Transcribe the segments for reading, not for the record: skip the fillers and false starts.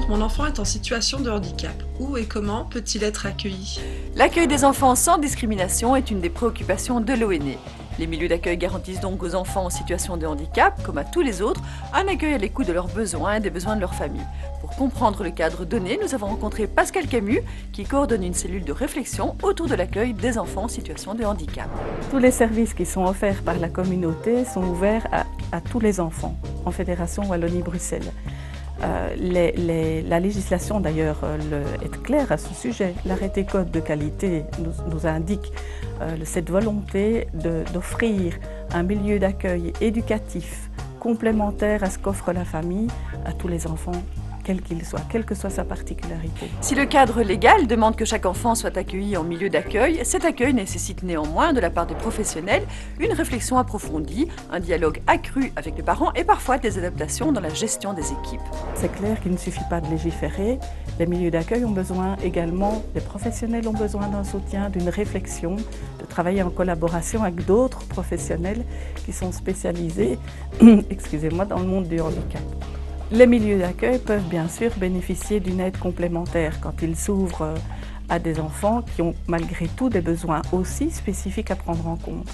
Mon enfant est en situation de handicap. Où et comment peut-il être accueilli? L'accueil des enfants sans discrimination est une des préoccupations de l'ONE. Les milieux d'accueil garantissent donc aux enfants en situation de handicap, comme à tous les autres, un accueil à l'écoute de leurs besoins et des besoins de leur famille. Pour comprendre le cadre donné, nous avons rencontré Pascal Camus, qui coordonne une cellule de réflexion autour de l'accueil des enfants en situation de handicap. Tous les services qui sont offerts par la communauté sont ouverts à tous les enfants, en Fédération Wallonie-Bruxelles. La législation d'ailleurs est claire à ce sujet. L'arrêté code de qualité nous indique cette volonté d'offrir un milieu d'accueil éducatif complémentaire à ce qu'offre la famille à tous les enfants, quel qu'il soit, quelle que soit sa particularité. Si le cadre légal demande que chaque enfant soit accueilli en milieu d'accueil, cet accueil nécessite néanmoins de la part des professionnels une réflexion approfondie, un dialogue accru avec les parents et parfois des adaptations dans la gestion des équipes. C'est clair qu'il ne suffit pas de légiférer. Les milieux d'accueil ont besoin également, les professionnels ont besoin d'un soutien, d'une réflexion, de travailler en collaboration avec d'autres professionnels qui sont spécialisés excusez-moi, dans le monde du handicap. Les milieux d'accueil peuvent bien sûr bénéficier d'une aide complémentaire quand ils s'ouvrent à des enfants qui ont malgré tout des besoins aussi spécifiques à prendre en compte.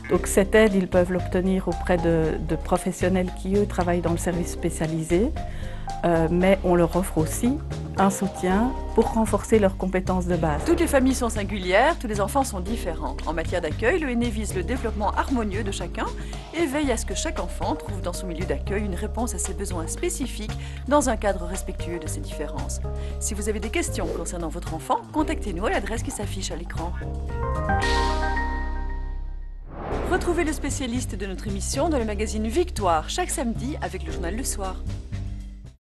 Donc cette aide, ils peuvent l'obtenir auprès de professionnels qui, eux, travaillent dans le service spécialisé, mais on leur offre aussi un soutien pour renforcer leurs compétences de base. Toutes les familles sont singulières, tous les enfants sont différents. En matière d'accueil, l'ONE vise le développement harmonieux de chacun et veille à ce que chaque enfant trouve dans son milieu d'accueil une réponse à ses besoins spécifiques dans un cadre respectueux de ses différences. Si vous avez des questions concernant votre enfant, contactez-nous à l'adresse qui s'affiche à l'écran. Retrouvez le spécialiste de notre émission dans le magazine Victoire chaque samedi avec le journal Le Soir.